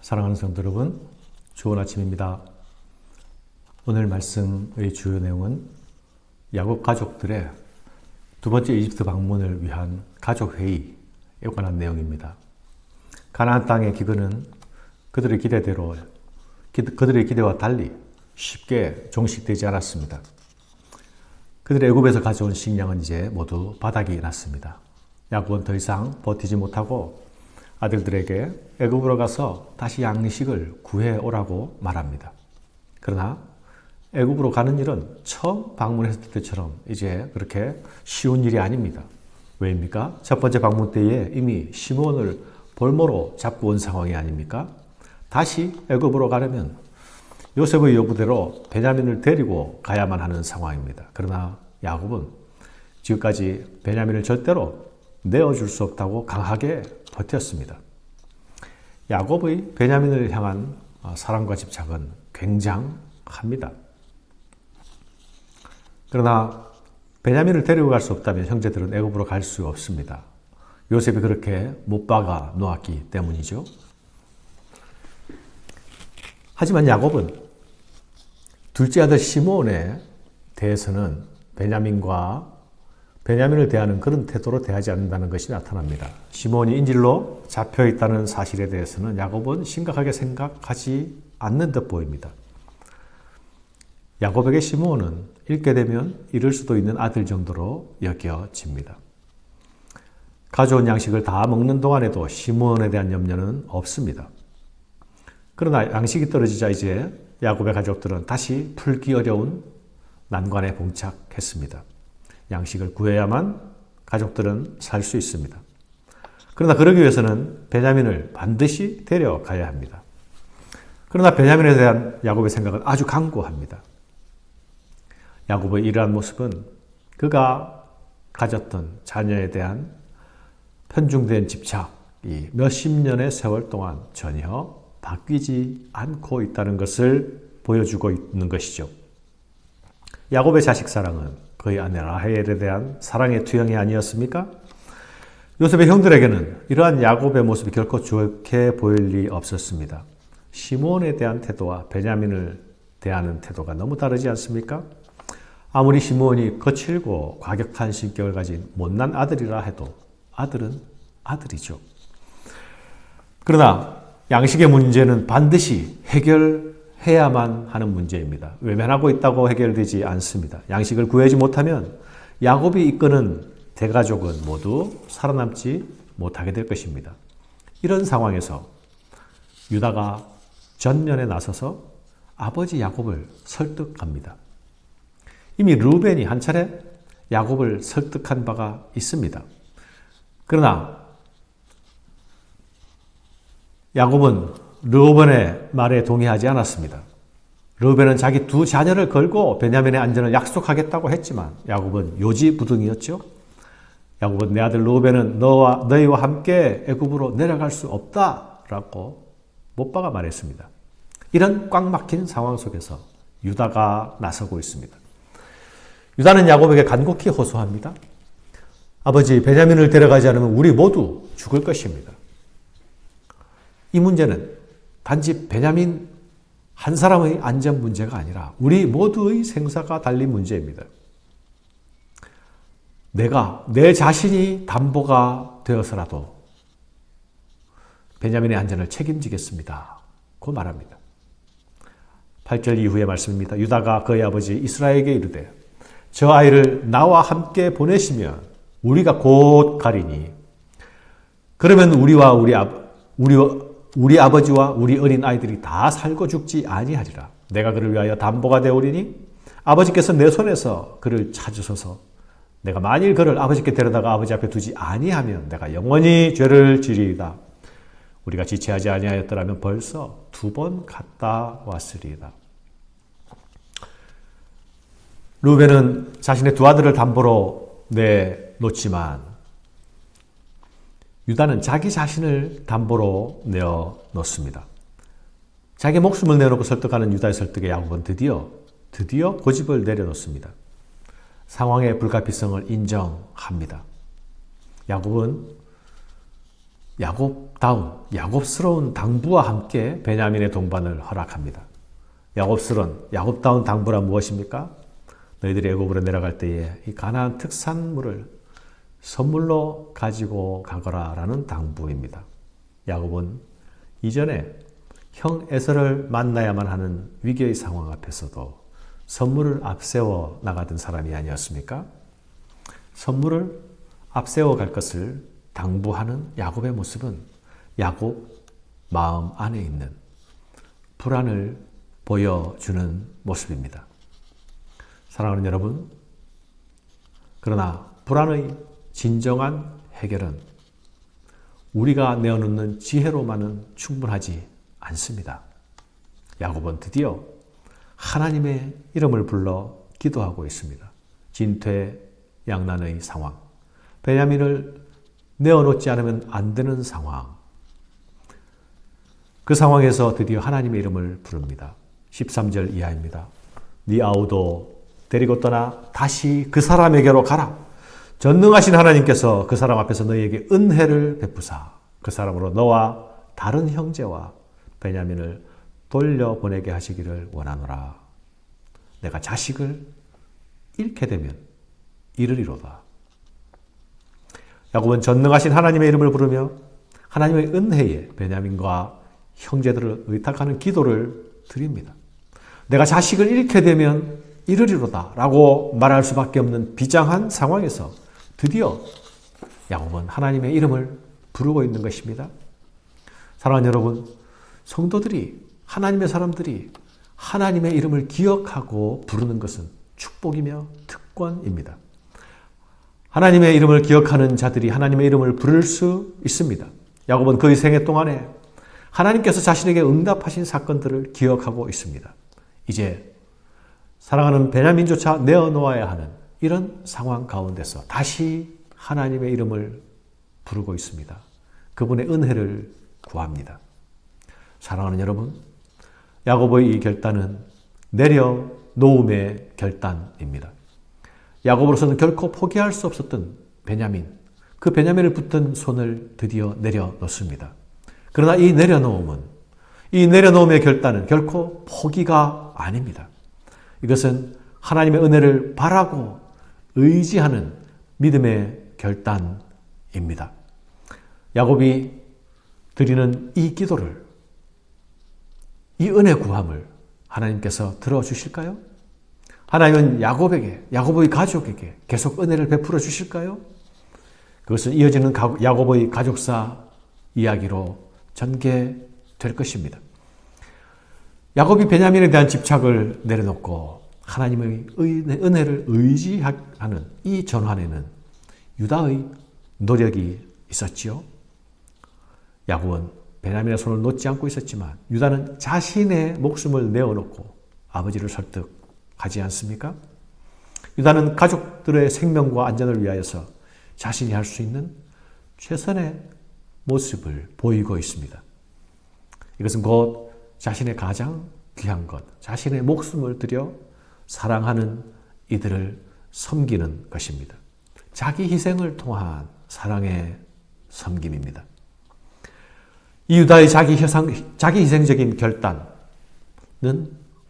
사랑하는 성도 여러분, 좋은 아침입니다. 오늘 말씀의 주요 내용은 야곱 가족들의 두 번째 이집트 방문을 위한 가족회의에 관한 내용입니다. 가나안 땅의 기근은 그들의 기대와 달리 쉽게 종식되지 않았습니다. 그들의 애굽에서 가져온 식량은 이제 모두 바닥이 났습니다. 야곱은 더 이상 버티지 못하고 아들들에게 애굽으로 가서 다시 양식을 구해오라고 말합니다. 그러나 애굽으로 가는 일은 처음 방문했을 때처럼 이제 그렇게 쉬운 일이 아닙니다. 왜입니까? 첫 번째 방문 때에 이미 시므온을 볼모로 잡고 온 상황이 아닙니까? 다시 애굽으로 가려면 요셉의 요구대로 베냐민을 데리고 가야만 하는 상황입니다. 그러나 야곱은 지금까지 베냐민을 절대로 내어줄 수 없다고 강하게 버텼습니다. 야곱의 베냐민을 향한 사랑과 집착은 굉장합니다. 그러나 베냐민을 데리고 갈 수 없다면 형제들은 애굽으로 갈 수 없습니다. 요셉이 그렇게 못 박아 놓았기 때문이죠. 하지만 야곱은 둘째 아들 시므온에 대해서는 베냐민을 대하는 그런 태도로 대하지 않는다는 것이 나타납니다. 시므온이 인질로 잡혀 있다는 사실에 대해서는 야곱은 심각하게 생각하지 않는 듯 보입니다. 야곱에게 시므온은 잃게 되면 잃을 수도 있는 아들 정도로 여겨집니다. 가져온 양식을 다 먹는 동안에도 시므온에 대한 염려는 없습니다. 그러나 양식이 떨어지자 이제 야곱의 가족들은 다시 풀기 어려운 난관에 봉착했습니다. 양식을 구해야만 가족들은 살 수 있습니다. 그러나 그러기 위해서는 베냐민을 반드시 데려가야 합니다. 그러나 베냐민에 대한 야곱의 생각은 아주 강고합니다. 야곱의 이러한 모습은 그가 가졌던 자녀에 대한 편중된 집착이 몇십 년의 세월 동안 전혀 바뀌지 않고 있다는 것을 보여주고 있는 것이죠. 야곱의 자식 사랑은 그의 아내 라헬에 대한 사랑의 투영이 아니었습니까? 요셉의 형들에게는 이러한 야곱의 모습이 결코 좋게 보일 리 없었습니다. 시므온에 대한 태도와 베냐민을 대하는 태도가 너무 다르지 않습니까? 아무리 시므온이 거칠고 과격한性格을 가진 못난 아들이라 해도 아들은 아들이죠. 그러나 양식의 문제는 반드시 해결해야만 하는 문제입니다. 외면하고 있다고 해결되지 않습니다. 양식을 구하지 못하면 야곱이 이끄는 대가족은 모두 살아남지 못하게 될 것입니다. 이런 상황에서 유다가 전면에 나서서 아버지 야곱을 설득합니다. 이미 르우벤이 한 차례 야곱을 설득한 바가 있습니다. 그러나 야곱은 르우벤의 말에 동의하지 않았습니다. 르우벤은 자기 두 자녀를 걸고 베냐민의 안전을 약속하겠다고 했지만 야곱은 요지부동이었죠. 야곱은 내 아들 르우벤은 너희와 함께 애굽으로 내려갈 수 없다라고 못 박아 말했습니다. 이런 꽉 막힌 상황 속에서 유다가 나서고 있습니다. 유다는 야곱에게 간곡히 호소합니다. 아버지, 베냐민을 데려가지 않으면 우리 모두 죽을 것입니다. 이 문제는 단지 베냐민 한 사람의 안전 문제가 아니라 우리 모두의 생사가 달린 문제입니다. 내 자신이 담보가 되어서라도 베냐민의 안전을 책임지겠습니다. 고 말합니다. 8절 이후의 말씀입니다. 유다가 그의 아버지 이스라엘에게 이르되 저 아이를 나와 함께 보내시면 우리가 곧 가리니 그러면 우리 아버지와 우리 어린 아이들이 다 살고 죽지 아니하리라. 내가 그를 위하여 담보가 되오리니 아버지께서 내 손에서 그를 찾으소서. 내가 만일 그를 아버지께 데려다가 아버지 앞에 두지 아니하면 내가 영원히 죄를 지리이다. 우리가 지체하지 아니하였더라면 벌써 2번 갔다 왔으리이다. 르우벤은 자신의 두 아들을 담보로 내놓지만 유다는 자기 자신을 담보로 내어놓습니다. 자기 목숨을 내놓고 설득하는 유다의 설득에 야곱은 드디어 고집을 내려놓습니다. 상황의 불가피성을 인정합니다. 야곱은 야곱스러운 당부와 함께 베냐민의 동반을 허락합니다. 야곱다운 당부란 무엇입니까? 너희들이 애굽으로 내려갈 때에 이 가나안 특산물을 선물로 가지고 가거라 라는 당부입니다. 야곱은 이전에 형 에서를 만나야만 하는 위기의 상황 앞에서도 선물을 앞세워 나가던 사람이 아니었습니까? 선물을 앞세워 갈 것을 당부하는 야곱의 모습은 야곱 마음 안에 있는 불안을 보여주는 모습입니다. 사랑하는 여러분, 그러나 불안의 진정한 해결은 우리가 내어놓는 지혜로만은 충분하지 않습니다. 야곱은 드디어 하나님의 이름을 불러 기도하고 있습니다. 진퇴양난의 상황, 베냐민을 내어놓지 않으면 안 되는 상황, 그 상황에서 드디어 하나님의 이름을 부릅니다. 13절 이하입니다. 네 아우도 데리고 떠나 다시 그 사람에게로 가라. 전능하신 하나님께서 그 사람 앞에서 너희에게 은혜를 베푸사 그 사람으로 너와 다른 형제와 베냐민을 돌려보내게 하시기를 원하노라. 내가 자식을 잃게 되면 이르리로다. 야곱은 전능하신 하나님의 이름을 부르며 하나님의 은혜에 베냐민과 형제들을 의탁하는 기도를 드립니다. 내가 자식을 잃게 되면 이르리로다 라고 말할 수밖에 없는 비장한 상황에서 드디어 야곱은 하나님의 이름을 부르고 있는 것입니다. 사랑하는 여러분, 성도들이, 하나님의 사람들이 하나님의 이름을 기억하고 부르는 것은 축복이며 특권입니다. 하나님의 이름을 기억하는 자들이 하나님의 이름을 부를 수 있습니다. 야곱은 그의 생애 동안에 하나님께서 자신에게 응답하신 사건들을 기억하고 있습니다. 이제 사랑하는 베냐민조차 내어놓아야 하는 이런 상황 가운데서 다시 하나님의 이름을 부르고 있습니다. 그분의 은혜를 구합니다. 사랑하는 여러분, 야곱의 이 결단은 내려놓음의 결단입니다. 야곱으로서는 결코 포기할 수 없었던 베냐민, 그 베냐민을 붙든 손을 드디어 내려놓습니다. 그러나 이 내려놓음의 결단은 결코 포기가 아닙니다. 이것은 하나님의 은혜를 바라고 의지하는 믿음의 결단입니다. 야곱이 드리는 이 기도를, 이 은혜 구함을 하나님께서 들어주실까요? 하나님은 야곱의 가족에게 계속 은혜를 베풀어 주실까요? 그것은 이어지는 야곱의 가족사 이야기로 전개될 것입니다. 야곱이 베냐민에 대한 집착을 내려놓고 하나님의 은혜를 의지하는 이 전환에는 유다의 노력이 있었지요. 야곱은 베냐민의 손을 놓지 않고 있었지만 유다는 자신의 목숨을 내어놓고 아버지를 설득하지 않습니까? 유다는 가족들의 생명과 안전을 위하여서 자신이 할 수 있는 최선의 모습을 보이고 있습니다. 이것은 곧 자신의 가장 귀한 것, 자신의 목숨을 들여 사랑하는 이들을 섬기는 것입니다. 자기 희생을 통한 사랑의 섬김입니다. 이 유다의 자기 희생적인 결단은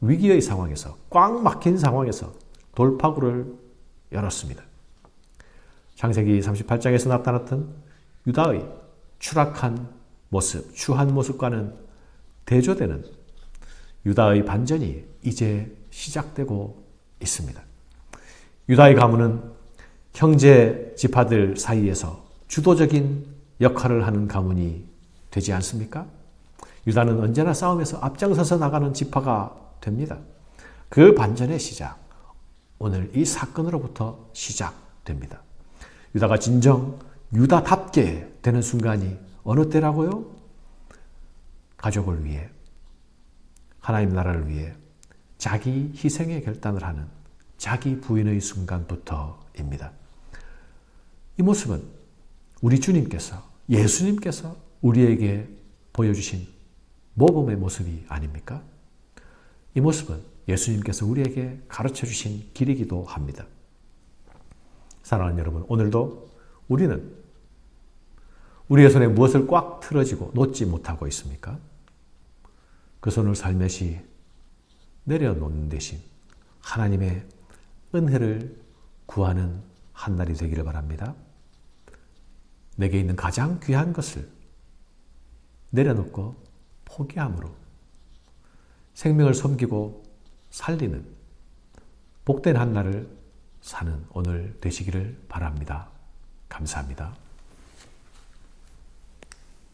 위기의 상황에서, 꽉 막힌 상황에서 돌파구를 열었습니다. 창세기 38장에서 나타났던 유다의 추락한 모습, 추한 모습과는 대조되는 유다의 반전이 이제 시작되고 있습니다. 유다의 가문은 형제 지파들 사이에서 주도적인 역할을 하는 가문이 되지 않습니까? 유다는 언제나 싸움에서 앞장서서 나가는 지파가 됩니다. 그 반전의 시작, 오늘 이 사건으로부터 시작됩니다. 유다가 진정 유다답게 되는 순간이 어느 때라고요? 가족을 위해, 하나님 나라를 위해 자기 희생의 결단을 하는 자기 부인의 순간부터입니다. 이 모습은 우리 주님께서, 예수님께서 우리에게 보여주신 모범의 모습이 아닙니까? 이 모습은 예수님께서 우리에게 가르쳐 주신 길이기도 합니다. 사랑하는 여러분, 오늘도 우리는 우리의 손에 무엇을 꽉 틀어지고 놓지 못하고 있습니까? 그 손을 살며시 내려놓는 대신 하나님의 은혜를 구하는 한 날이 되기를 바랍니다. 내게 있는 가장 귀한 것을 내려놓고 포기함으로 생명을 섬기고 살리는 복된 한 날을 사는 오늘 되시기를 바랍니다. 감사합니다.